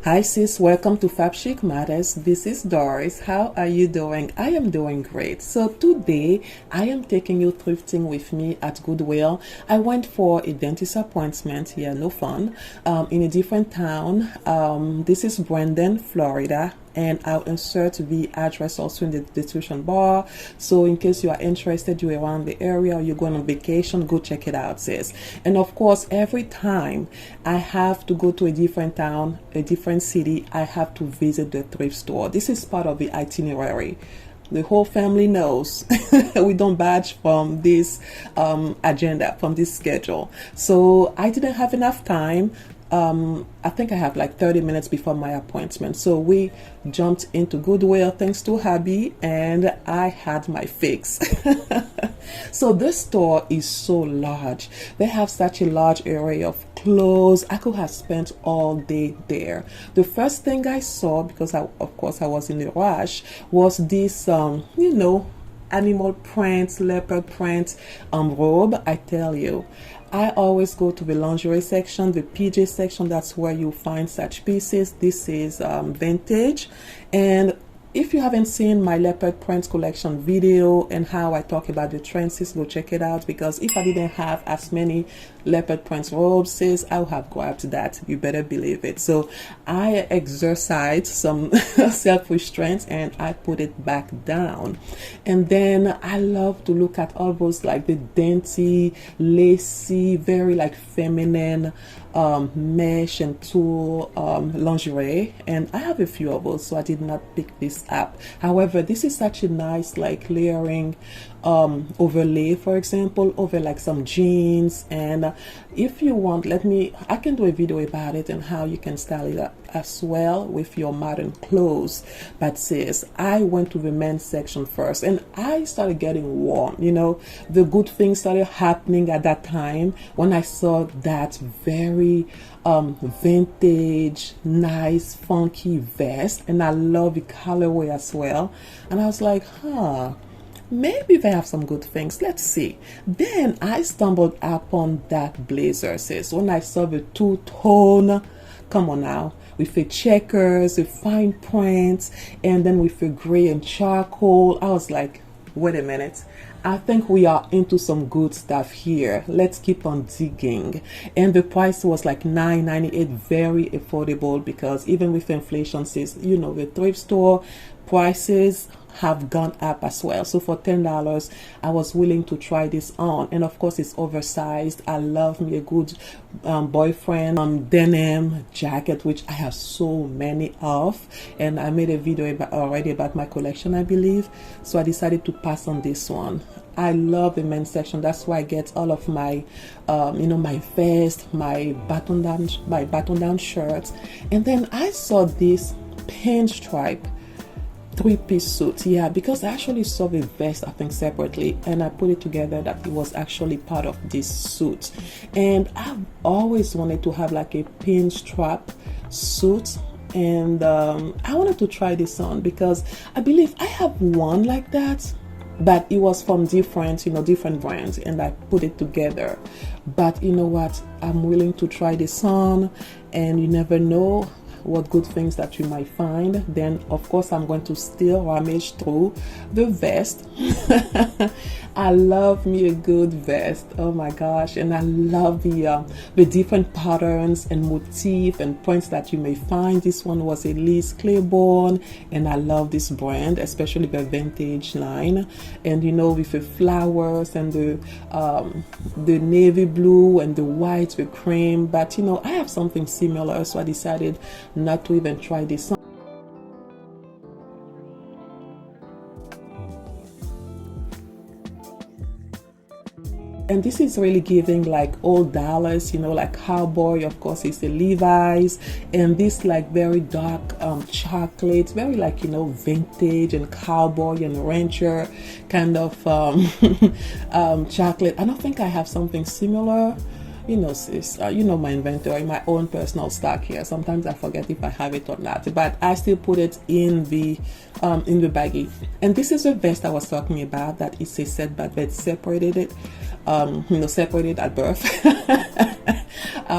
Hi sis, welcome to Fab Chic Modest. This is Doris. How are you doing? I am doing great. So today I am taking you thrifting with me at Goodwill. I went for a dentist appointment, yeah, no fun, in a different town. This is Brandon, Florida. And I'll insert the address also in the description bar. So in case you are interested, you're around the area or you're going on vacation, go check it out, sis. And of course, every time I have to go to a different town, a different city, I have to visit the thrift store. This is part of the itinerary. The whole family knows we don't budge from this agenda, from this schedule. So I didn't have enough time. I think I have like 30 minutes before my appointment. So we jumped into Goodwill thanks to hubby and I had my fix. So this store is so large. They have such a large array of clothes. I could have spent all day there. The first thing I saw, because of course I was in a rush, was this, animal print, leopard print robe. I tell you, I always go to the lingerie section, the PJ section. That's where you find such pieces. This is vintage. And if you haven't seen my leopard print collection video and how I talk about the trends, go check it out, because if I didn't have as many leopard print robes, I would have grabbed that. You better believe it. So I exercised some self-restraint and I put it back down. And then I love to look at all those like the dainty, lacy, very like feminine mesh and tulle lingerie, and I have a few of those, so I did not pick this up. However, this is such a nice like layering overlay, for example, over like some jeans. And if you want, I can do a video about it and how you can style it up as well with your modern clothes. But sis, I went to the men's section first and I started getting warm. The good things started happening at that time when I saw that very vintage, nice, funky vest, and I love the colorway as well. And I was like, maybe they have some good things. Let's see. Then I stumbled upon that blazer, sis, when I saw the two-tone, come on now, with the checkers, with fine prints, and then with the gray and charcoal. I was like, wait a minute, I think we are into some good stuff here. Let's keep on digging. And the price was like $9.98, very affordable, because even with inflation, sis, the thrift store prices have gone up as well. So for $10, I was willing to try this on. And of course, it's oversized. I love me a good boyfriend denim jacket, which I have so many of. And I made a video already about my collection, I believe. So I decided to pass on this one. I love the men's section. That's why I get all of my, my vest, my button-down shirts. And then I saw this pinstripe three-piece suit, yeah, because I actually saw the vest, I think, separately, and I put it together that it was actually part of this suit. And I've always wanted to have like a pinstripe suit, and I wanted to try this on because I believe I have one like that, but it was from different brands, and I put it together. But you know what, I'm willing to try this on, and you never know what good things that you might find. Then of course I'm going to still rummage through the vest. I love me a good vest, oh my gosh. And I love the different patterns and motif and prints that you may find. This one was Elise Claiborne, and I love this brand, especially the vintage line, and with the flowers and the navy blue and the white with cream. But I have something similar, so I decided not to even try this on. And this is really giving like old dollars, like cowboy. Of course, it's the Levi's, and this like very dark chocolate, very like vintage and cowboy and rancher kind of chocolate. I don't think I have something similar. Sis, my inventory, my own personal stock here. Sometimes I forget if I have it or not, but I still put it in the baggie. And this is the vest I was talking about, that is a set, but they separated it, separated at birth.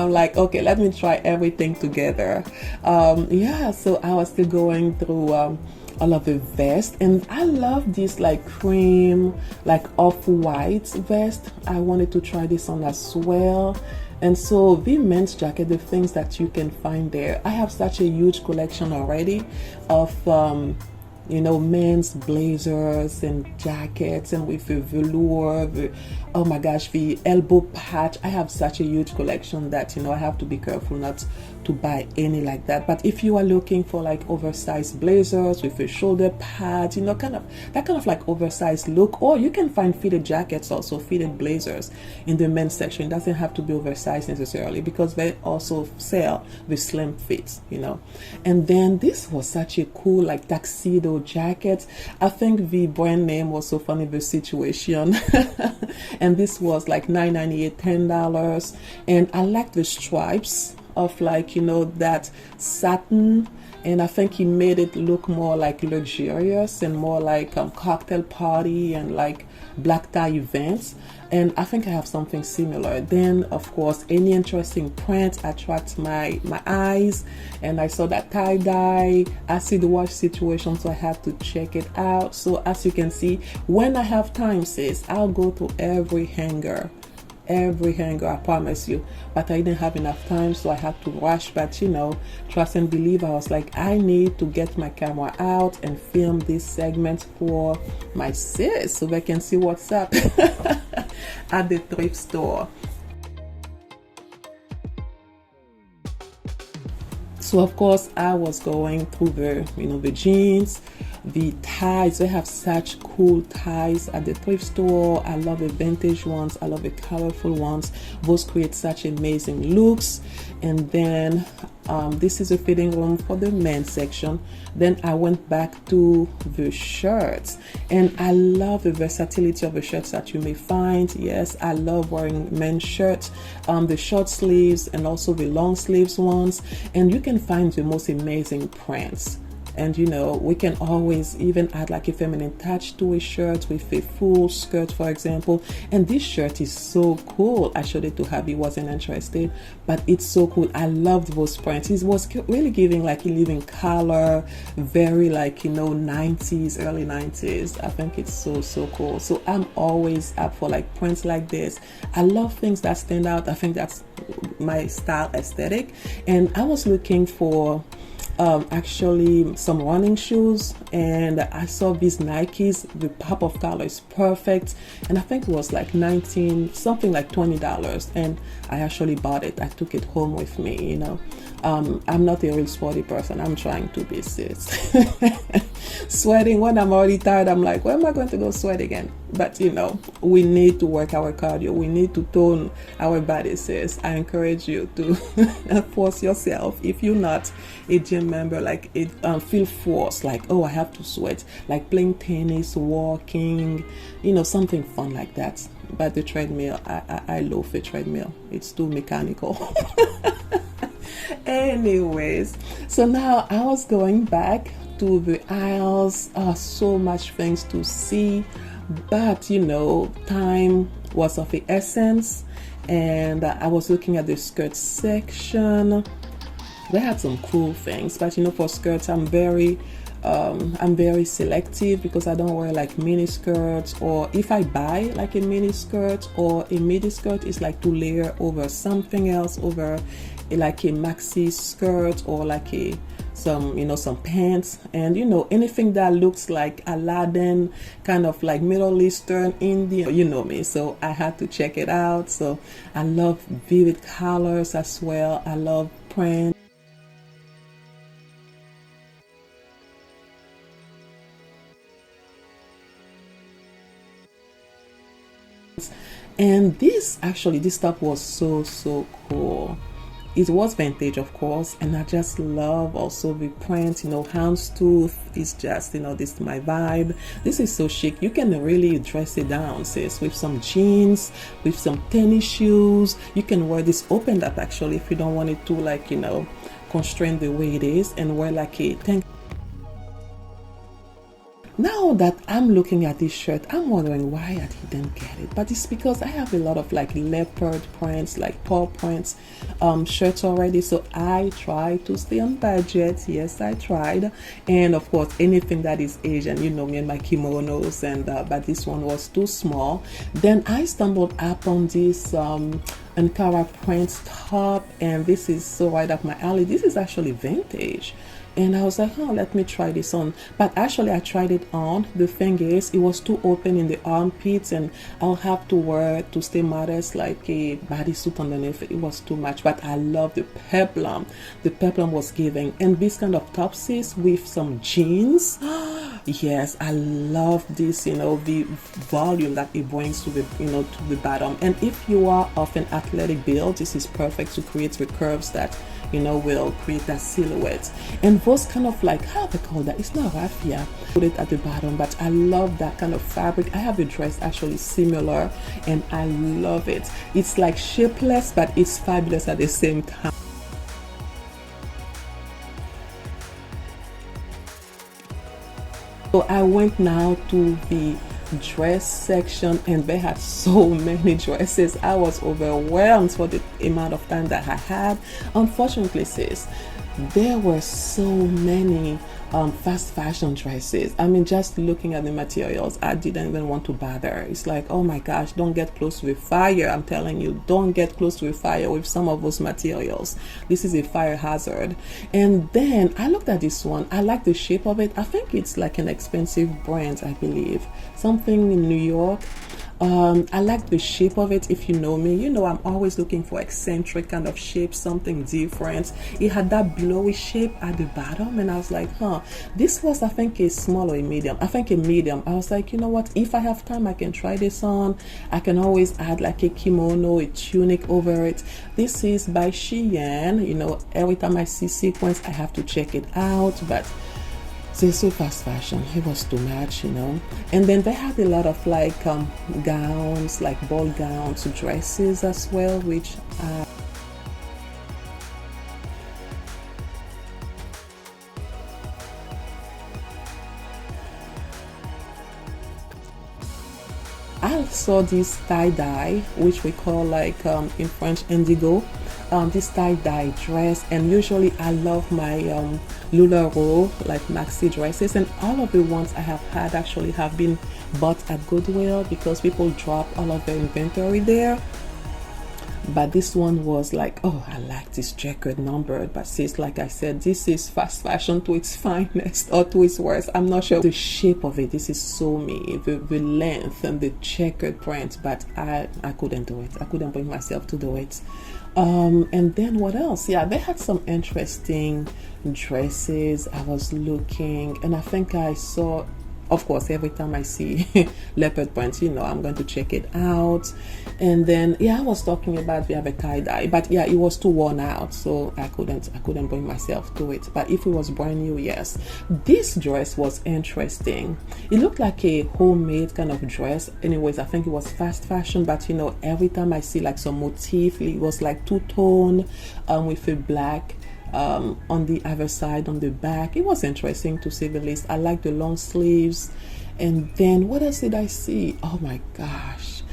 I'm like, okay, let me try everything together. Yeah, so I was still going through all of the vest, and I love this like cream, like off-white vest. I wanted to try this on as well. And so the men's jacket, the things that you can find there, I have such a huge collection already of men's blazers and jackets, and with the velour, oh my gosh, the elbow patch. I have such a huge collection that I have to be careful not to buy any like that. But if you are looking for like oversized blazers with a shoulder pad, kind of like oversized look, or you can find fitted jackets, also fitted blazers in the men's section. It doesn't have to be oversized necessarily, because they also sell the slim fits, And then this was such a cool like tuxedo jacket. I think the brand name was so funny, the situation. And this was like $9.98, $10. And I like the stripes of like that satin, and I think he made it look more like luxurious and more like cocktail party and like black tie events. And I think I have something similar. Then of course any interesting print attracts my eyes, and I saw that tie-dye acid wash situation, so I have to check it out. So as you can see, when I have time, sis, I'll go to every hanger, I promise you. But I didn't have enough time, so I had to rush. But trust and believe, I was like, I need to get my camera out and film this segment for my sis so they can see what's up at the thrift store. So of course I was going through the jeans, the ties. They have such cool ties at the thrift store. I love the vintage ones. I love the colorful ones. Those create such amazing looks. And then this is a fitting room for the men's section. Then I went back to the shirts, and I love the versatility of the shirts that you may find. Yes, I love wearing men's shirts, the short sleeves and also the long sleeves ones. And you can find the most amazing prints. And we can always even add like a feminine touch to a shirt with a full skirt, for example. And this shirt is so cool. I showed it to her. He wasn't interested, but it's so cool. I loved those prints. It was really giving like a living color, very like 90s, early 90s. I think it's so cool. So I'm always up for like prints like this. I love things that stand out. I think that's my style aesthetic. And I was looking for actually some running shoes, and I saw these Nikes. The pop of color is perfect, and I think it was like $20, and I actually bought it. I took it home with me. I'm not a real sporty person. I'm trying to be, sis. Sweating when I'm already tired, I'm like, where am I going to go sweat again? But we need to work our cardio. We need to tone our body, sis. I encourage you to force yourself. If you're not a gym member, like feel forced, like, oh, I have to sweat, like playing tennis, walking, something fun like that. But the treadmill, I love the treadmill. It's too mechanical. Anyways, so now I was going back to the aisles. So much things to see, but time was of the essence, and I was looking at the skirt section. They had some cool things, but for skirts I'm very selective, because I don't wear like mini skirts, or if I buy like a mini skirt or a midi skirt, it's like to layer over something else, over like a maxi skirt, or like some pants, and anything that looks like Aladdin, kind of like Middle Eastern, Indian, me. So I had to check it out. So I love vivid colors as well. I love print. And this top was so cool. It was vintage, of course, and I just love also the print. Houndstooth is just, this is my vibe. This is so chic. You can really dress it down, sis, with some jeans, with some tennis shoes. You can wear this opened up, actually, if you don't want it to, like, constrain the way it is, and wear like a tank. now that I'm looking at this shirt, I'm wondering why I didn't get it. But it's because I have a lot of like leopard prints, like paw prints shirts already. So I try to stay on budget. Yes, I tried. And of course, anything that is Asian, you know me and my kimonos, and but this one was too small. Then I stumbled upon this Ankara print top, and this is so right up my alley. This is actually vintage. And I was like, oh, let me try this on. But actually, I tried it on. The thing is, it was too open in the armpits, and I'll have to wear, to stay modest, like a bodysuit underneath. It was too much. But I love the peplum. The peplum was giving. And this kind of topsies with some jeans. Yes, I love this, you know, the volume that it brings to the, you know, to the bottom. And if you are of an athletic build, this is perfect to create the curves that, you know, will create that silhouette. And those kind of like, how they call that, it's not raffia, put it at the bottom, but I love that kind of fabric. I have a dress actually similar, and I love it. It's like shapeless, but it's fabulous at the same time. So I went now to the dress section, and they had so many dresses. I was overwhelmed for the amount of time that I had. Unfortunately, sis, there were so many fast fashion dresses. I mean, just looking at the materials, I didn't even want to bother. It's like, oh my gosh, don't get close to a fire. I'm telling you, don't get close to a fire with some of those materials. This is a fire hazard. And then I looked at this one. I like the shape of it. I think it's like an expensive brand, I believe, something in New York. I like the shape of it. If you know me, you know I'm always looking for eccentric kind of shape, something different. It had that blowy shape at the bottom, and I was like, huh, this was, I think, a small or a medium. I think a medium. I was like, you know what, if I have time, I can try this on. I can always add like a kimono, a tunic over it. This is by Shein. You know, every time I see sequins, I have to check it out, but they're so fast fashion. It was too much, you know. And then they had a lot of like gowns, like ball gowns, dresses as well, which I saw this tie-dye, which we call like in French indigo, this tie-dye dress. And usually I love my LuLaRoe like maxi dresses, and all of the ones I have had actually have been bought at Goodwill because people drop all of their inventory there. But this one was like, oh, I like this checkered number. But sis, like I said, this is fast fashion to its finest, or to its worst. I'm not sure the shape of it. This is so me, the length and the checkered print. But I couldn't do it. I couldn't bring myself to do it. And then what else? Yeah, they had some interesting dresses. I was looking, and I think I saw, of course, every time I see leopard print, you know, I'm going to check it out. And then, yeah, I was talking about we have a tie-dye, but yeah, it was too worn out, so I couldn't bring myself to it. But if it was brand new, yes. This dress was interesting. It looked like a homemade kind of dress. Anyways, I think it was fast fashion, but you know, every time I see like some motif, it was like two-tone with a black on the other side, on the back. It was interesting to say the least. I like the long sleeves. And then what else did I see? Oh my gosh,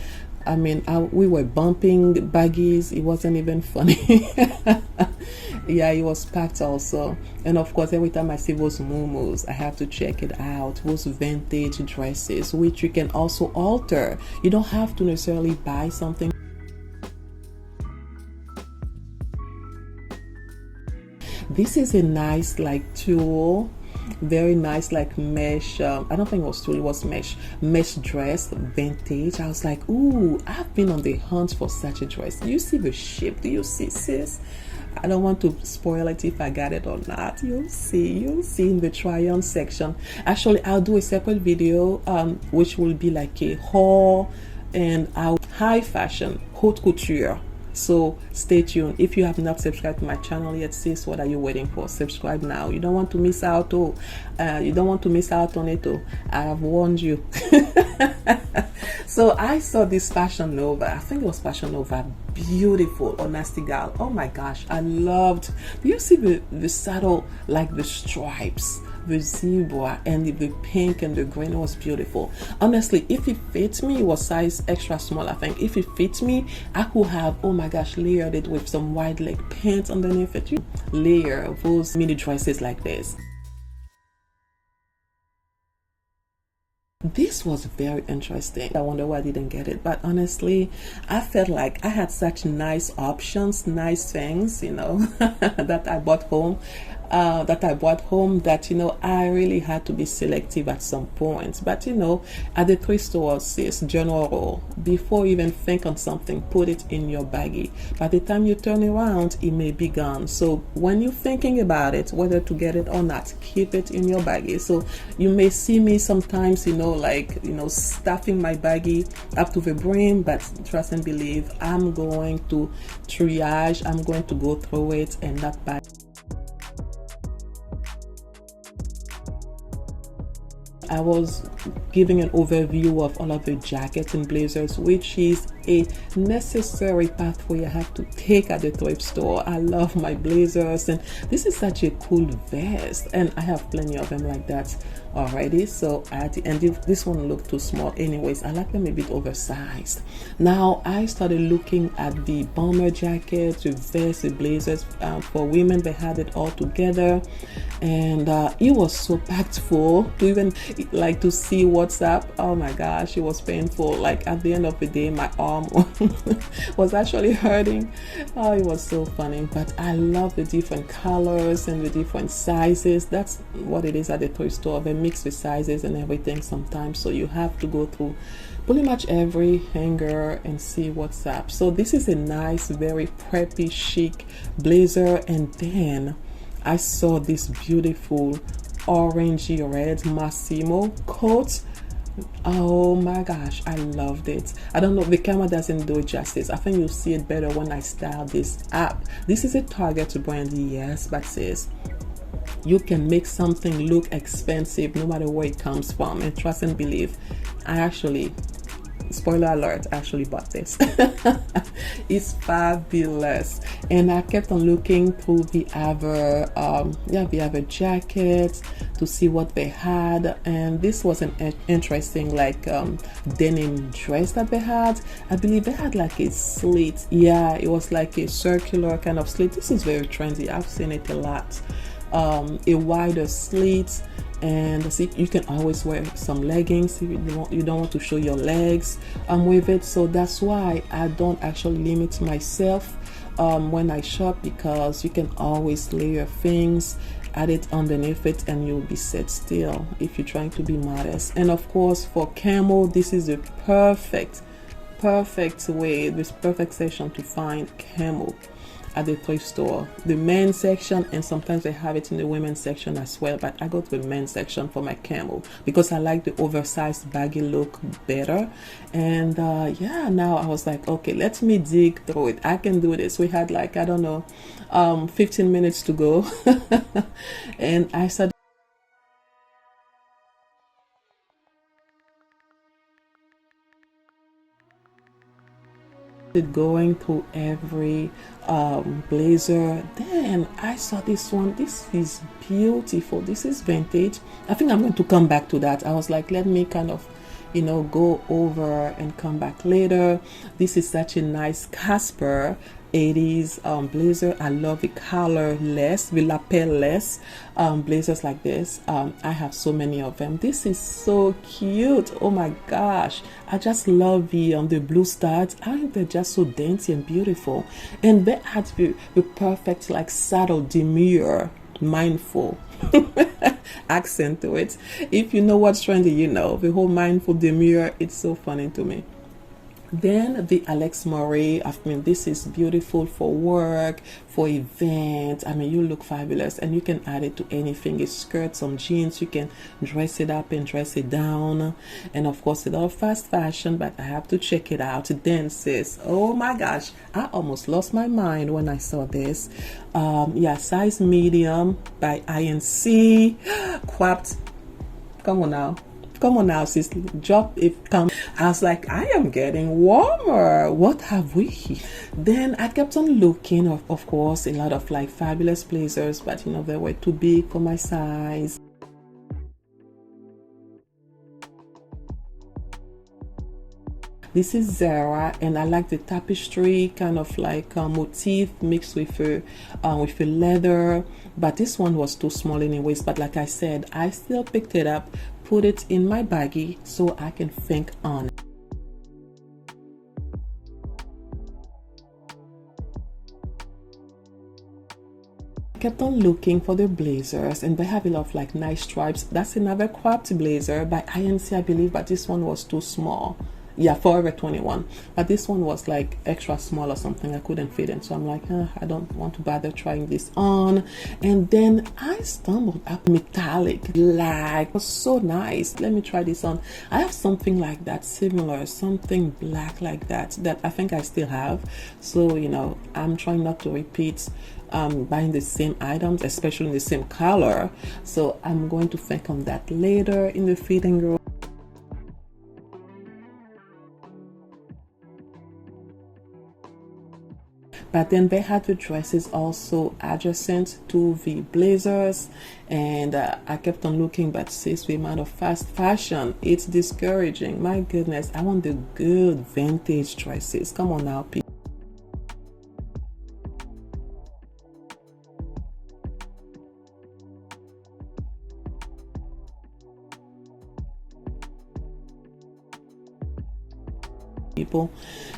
I mean, we were bumping the baggies. It wasn't even funny. Yeah, it was packed also. And of course, every time I see those muumuus, I have to check it out. Those vintage dresses, which you can also alter. You don't have to necessarily buy something. This is a nice like tulle, very nice like mesh. I don't think it was tulle, it was mesh dress, vintage. I was like, ooh, I've been on the hunt for such a dress. Do you see the shape? Do you see, sis? I don't want to spoil it if I got it or not. You'll see in the try on section. Actually, I'll do a separate video which will be like a haul and our high fashion haute couture. So stay tuned. If you have not subscribed to my channel yet, sis, what are you waiting for? Subscribe now. You don't want to miss out. You don't want to miss out on it. I have warned you. So I saw this Fashion Nova. I think it was Fashion Nova. Beautiful, honesty gal. Oh my gosh, I loved. Do you see the saddle, like the stripes, the zebra, and the pink and the green? It was beautiful. Honestly, if it fits me, it was size extra small. I think if it fits me, I could have, oh my gosh, layered it with some wide leg pants underneath it. You layer those mini dresses like this. This was very interesting. I wonder why I didn't get it, but honestly, I felt like I had such nice options, nice things, that I bought home. That I really had to be selective at some point. But at the thrift store, sis, general rule, before you even think on something, put it in your baggie. By the time you turn around, it may be gone. So when you're thinking about it, whether to get it or not, keep it in your baggie. So you may see me sometimes, stuffing my baggie up to the brim, but trust and believe, I'm going to triage, I'm going to go through it and not buy. I was giving an overview of all of the jackets and blazers, which is a necessary pathway I have to take at the thrift store. I love my blazers, and this is such a cool vest, and I have plenty of them like that already. So at the end, this one looked too small anyways. I like them a bit oversized. Now I started looking at the bomber jackets, the vests, the blazers. For women, they had it all together, and it was so packed full to even like to see what's up. Oh my gosh, it was painful. Like at the end of the day, my arm was actually hurting. Oh, it was so funny. But I love the different colors and the different sizes. That's what it is at the thrift store. They mix the sizes and everything sometimes, so you have to go through pretty much every hanger and see what's up. So this is a nice, very preppy, chic blazer, and then I saw this beautiful orangey red Massimo coat. Oh my gosh, I loved it. I don't know, the camera doesn't do it justice. I think you'll see it better when I style this up. This is a Target brand, yes, but sis, you can make something look expensive no matter where it comes from. And trust and believe, I actually, spoiler alert, I actually bought this. It's fabulous. And I kept on looking through the other jackets to see what they had, and this was an interesting denim dress that they had. I believe they had like a slit. Yeah, it was like a circular kind of slit. This is very trendy. I've seen it a lot. A wider slit, and see, you can always wear some leggings if you don't want to show your legs with it. So that's why I don't actually limit myself when I shop, because you can always layer things, add it underneath it, and you'll be set still if you're trying to be modest. And of course, for camo, this is the perfect way, this perfect section to find camo at the thrift store. The men's section, and sometimes they have it in the women's section as well, but I go to the men's section for my camo because I like the oversized baggy look better. And now I was like, okay, let me dig through it. I can do this. We had 15 minutes to go and I started going through every blazer. Then I saw this one. This is beautiful. This is vintage. I think I'm going to come back to that. I was like, let me kind of go over and come back later. This is such a nice Casper 80s blazer. I love the collarless, the lapel-less blazers like this. I have so many of them. This is so cute. Oh my gosh, I just love the blue studs. I think they're just so dainty and beautiful, and they add the perfect saddle demure, mindful accent to it. If you know what's trendy, the whole mindful demure. It's so funny to me. Then the Alex Murray, this is beautiful for work, for events. You look fabulous, and you can add it to anything. A skirt, some jeans, you can dress it up and dress it down. And of course, a lot of fast fashion, but I have to check it out. Then sis, oh my gosh, I almost lost my mind when I saw this. Size medium by INC, cropped. Come come on now, sis, drop if come. I was like, I am getting warmer. What have we? Then I kept on looking, of course, a lot of like fabulous blazers, but you know, they were too big for my size. This is Zara, and I like the tapestry kind of like motif mixed with a leather. But this one was too small anyways. But like I said, I still picked it up, put it in my baggie so I can think on it. Kept on looking for the blazers, and they have a lot of like nice stripes. That's another cropped blazer by INC, I believe, but this one was too small. Yeah, Forever 21, but this one was like extra small or something. I couldn't fit in, so I'm like, I don't want to bother trying this on. And then I stumbled up metallic black. It was so nice. Let me try this on. I have something like that, similar, something black like that I think I still have. So you know, I'm trying not to repeat buying the same items, especially in the same color. So I'm going to think on that later in the fitting room. But then they had the dresses also adjacent to the blazers, and I kept on looking, but since the amount of fast fashion, it's discouraging. My goodness, I want the good vintage dresses. Come on now, people.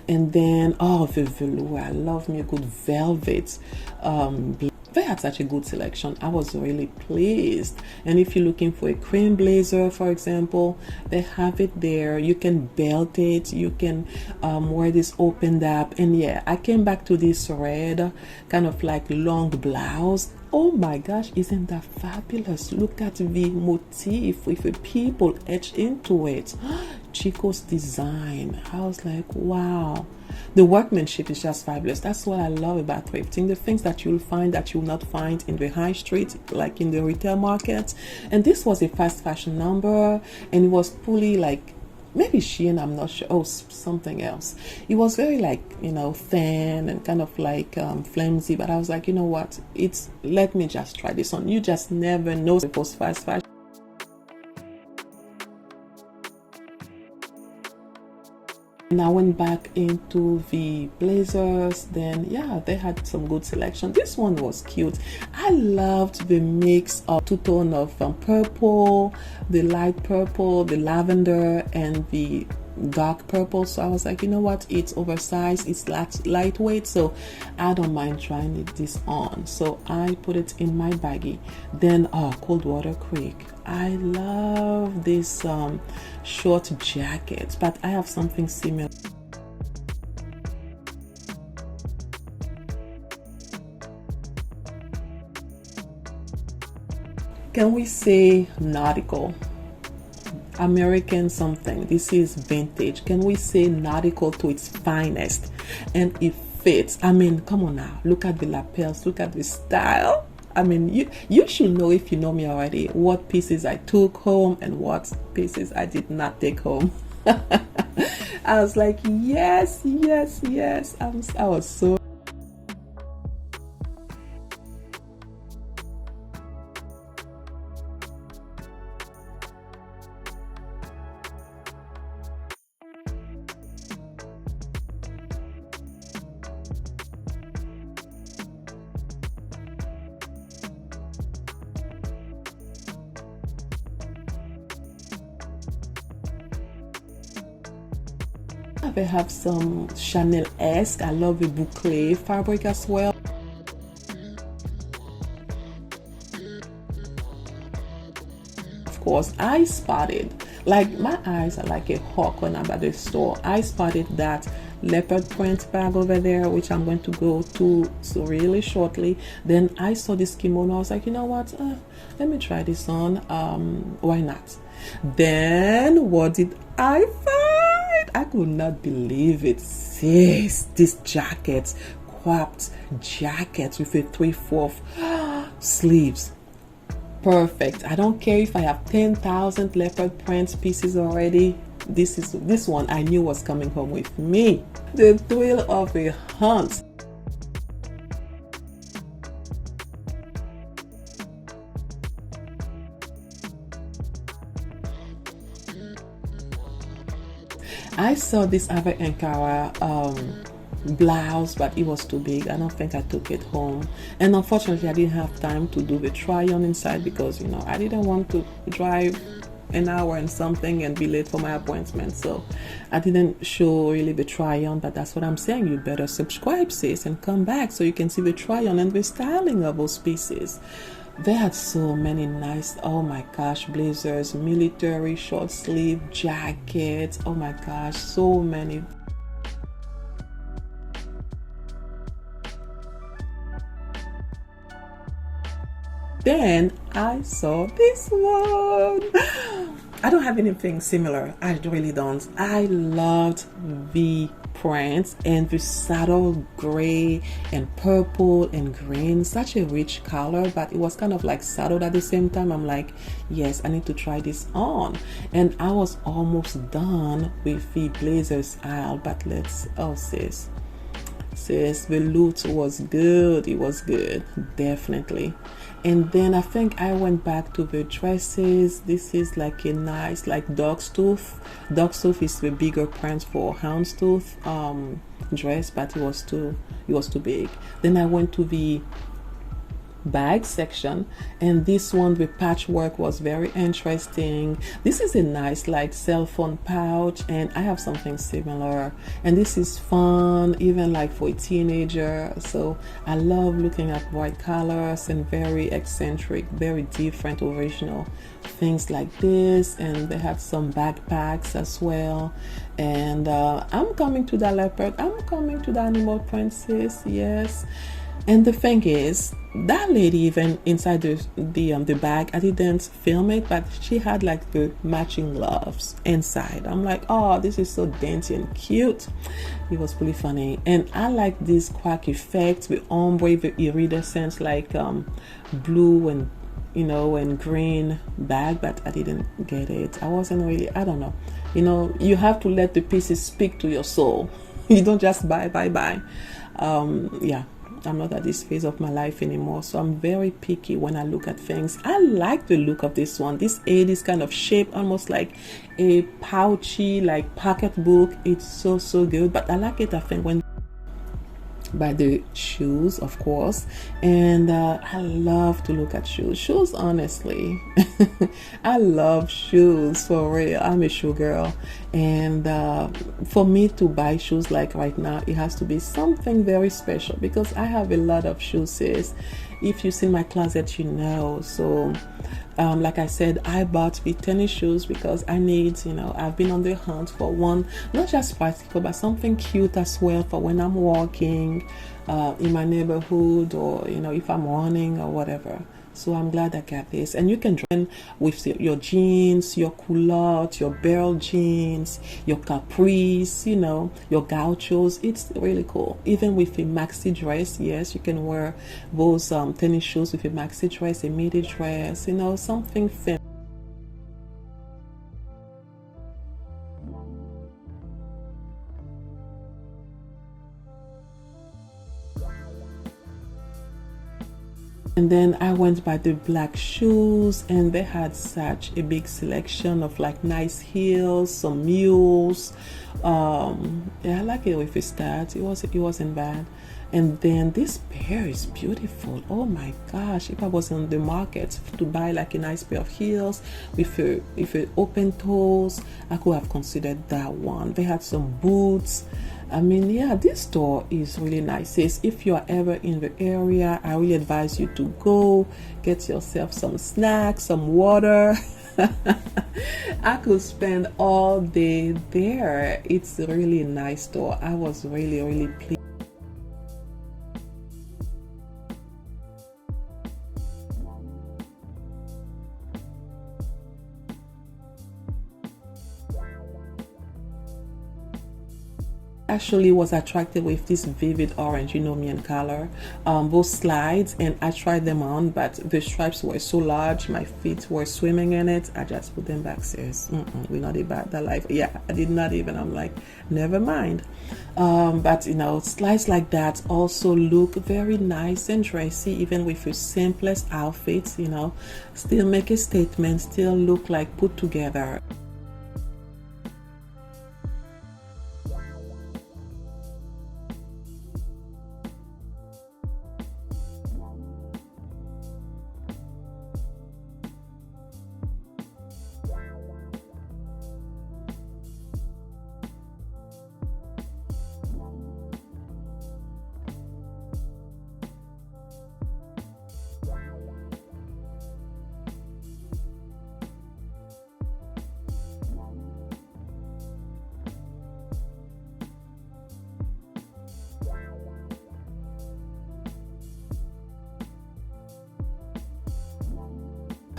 And then the velour, I love me a good velvet. They had such a good selection. I was really pleased. And if you're looking for a cream blazer, for example, they have it there. You can belt it, you can wear this opened up. And yeah, I came back to this red kind of like long blouse. Oh my gosh, isn't that fabulous? Look at the motif with the people etched into it. Chico's design. I was like, wow. The workmanship is just fabulous. That's what I love about thrifting. The things that you'll find that you'll not find in the high street, like in the retail market. And this was a fast fashion number, and it was fully like, maybe Shein, I'm not sure. Oh, something else. It was very like, you know, thin and kind of like flimsy. But I was like, you know what? Let me just try this on. You just never know. It was fast fashion. And I went back into the blazers. Then yeah, they had some good selection. This one was cute. I loved the mix of two-tone of purple, the light purple, the lavender, and the dark purple. So I was like, you know what, it's oversized, it's lightweight, so I don't mind trying this on. So I put it in my baggie. Then Coldwater Creek, I love this short jacket, but I have something similar. Can we say nautical? American something. This is vintage. Can we say nautical to its finest? And it fits. I mean, come on now. Look at the lapels. Look at the style. I mean, you should know, if you know me already, what pieces I took home and what pieces I did not take home. I was like, yes, yes, yes. I was so. They have some Chanel-esque. I love the boucle fabric as well. Of course, I spotted, like my eyes are like a hawk when I'm at the store. I spotted that leopard print bag over there, which I'm going to go to so really shortly. Then I saw this kimono. I was like, you know what? Let me try this on. Why not? Then what did I find? I could not believe it, sis. This jacket, cropped jacket with a 3/4 sleeves. perfect. I don't care if I have 10,000 leopard print pieces already. This one I knew was coming home with me. The thrill of a hunt. I saw this Ava Ankara blouse, but it was too big. I don't think I took it home, and unfortunately I didn't have time to do the try on inside because I didn't want to drive an hour and something and be late for my appointment, so I didn't show really the try on. But that's what I'm saying, you better subscribe, sis, and come back so you can see the try on and the styling of those pieces. They had so many nice, oh my gosh, blazers, military, short sleeve, jackets, oh my gosh, so many. Then I saw this one. I don't have anything similar. I really don't. I loved the prints and the subtle gray and purple and green. Such a rich color, but it was kind of like subtle at the same time. I'm like, yes, I need to try this on. And I was almost done with the blazers aisle, but sis, the loot was good. It was good, definitely. And then I think I went back to the dresses. This is like a nice, like dogstooth. Dogstooth is the bigger print for houndstooth dress, but it was too big. Then I went to the bag section, and this one, the patchwork was very interesting. This is a nice like cell phone pouch, and I have something similar, and this is fun even like for a teenager. So I love looking at bright colors and very eccentric, very different, original things like this. And they had some backpacks as well. And I'm coming to the leopard, I'm coming to the animal princess, yes. And the thing is, that lady, even inside the bag, I didn't film it, but she had like the matching gloves inside. I'm like, oh, this is so dainty and cute. It was really funny. And I like this quack effect with ombre, the iridescence, like blue and and green bag, but I didn't get it. I wasn't really, I don't know. You have to let the pieces speak to your soul. You don't just buy. Yeah. I'm not at this phase of my life anymore, so I'm very picky when I look at things. I like the look of this one. This 80s kind of shape, almost like a pouchy, like pocketbook. It's so good. But I like it, I think, when by the shoes, of course. And I love to look at shoes, honestly. I love shoes, for real. I'm a shoe girl, and for me to buy shoes like right now, it has to be something very special because I have a lot of shoes, sis. If you see my closet, so like I said, I bought the tennis shoes because I need, I've been on the hunt for one, not just practical, but something cute as well for when I'm walking in my neighborhood, or, if I'm running or whatever. So I'm glad I got this. And you can join with your jeans, your culotte, your barrel jeans, your capris, your gauchos. It's really cool. Even with a maxi dress, yes, you can wear those tennis shoes with a maxi dress, a midi dress, something feminine. And then I went by the black shoes, and they had such a big selection of like nice heels, some mules. Yeah, I like it with the studs. It wasn't bad. And then this pair is beautiful. Oh my gosh, if I was on the market to buy like a nice pair of heels with open toes, I could have considered that one. They had some boots. I mean, yeah, this store is really nice. If you are ever in the area, I really advise you to go get yourself some snacks, some water. I could spend all day there. It's a really nice store. I was really pleased. actually was attracted with this vivid orange, you know me in color, those slides, and I tried them on, but the stripes were so large, my feet were swimming in it. I just put them back. Sis, we're not about that life. Yeah, I did not even, I'm like, never mind. But you know, slides like that also look very nice and dressy, even with your simplest outfits, you know, still make a statement, still look like put together.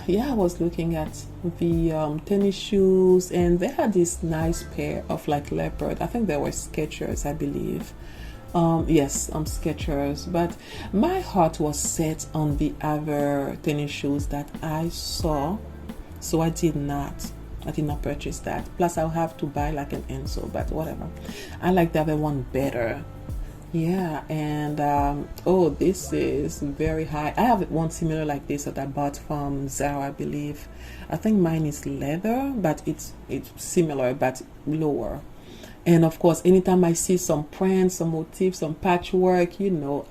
Yeah, I was looking at the tennis shoes, and they had this nice pair of like leopard. I think they were Skechers, I believe. Yes, Skechers. But my heart was set on the other tennis shoes that I saw, so I did not purchase that. Plus, I'll have to buy like an insole, but whatever. I like the other one better. Yeah, and oh, this is very high. I have one similar like this that I bought from Zara, I believe. I think mine is leather, but it's similar but lower. And of course, anytime I see some prints, some motifs, some patchwork, you know,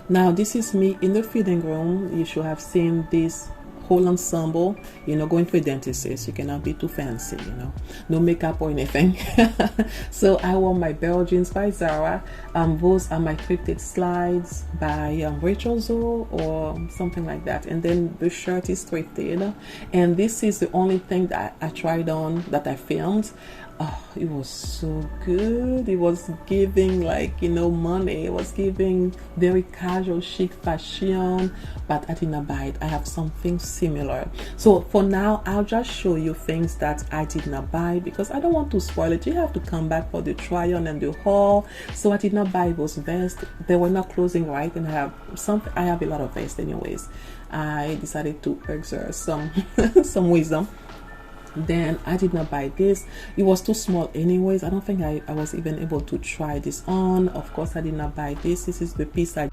now this is me in the fitting room. You should have seen this whole ensemble, you know, going to a dentist, you cannot be too fancy, you know, no makeup or anything. So I wore my Bell jeans by Zara. Those are my thrifted slides by Rachel Zoe or something like that, and then the shirt is thrifted, and this is the only thing that I tried on that I filmed. Oh, it was so good. It was giving, like, you know, money. It was giving very casual chic fashion, but I did not buy it. I have something similar. So for now, I'll just show you things that I did not buy because I don't want to spoil it. You have to come back for the try on and the haul. So I did not buy those vests. They were not closing right, and I have a lot of vests anyways. I decided to exert some some wisdom. Then I did not buy this. It was too small anyways. I don't think I was even able to try this on. Of course, I did not buy this. This is the piece I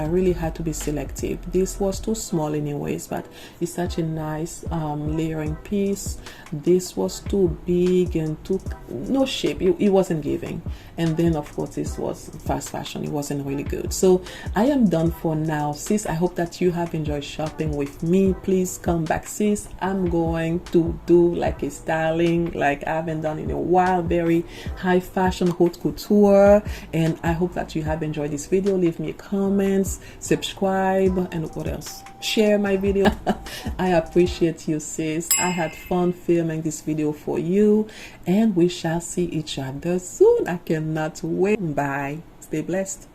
really had to be selective. This was too small anyways, but it's such a nice layering piece. This was too big and too no shape. It wasn't giving. And then of course this was fast fashion. It wasn't really good. So I am done for now, sis. I hope that you have enjoyed shopping with me. Please come back, sis. I'm going to do like a styling like I haven't done in a while, very high fashion haute couture, and I hope that you have enjoyed this video. Leave me a comment, subscribe, and what else, share my video. I appreciate you, sis. I had fun filming this video for you, and we shall see each other soon. I cannot wait. Bye. Stay blessed.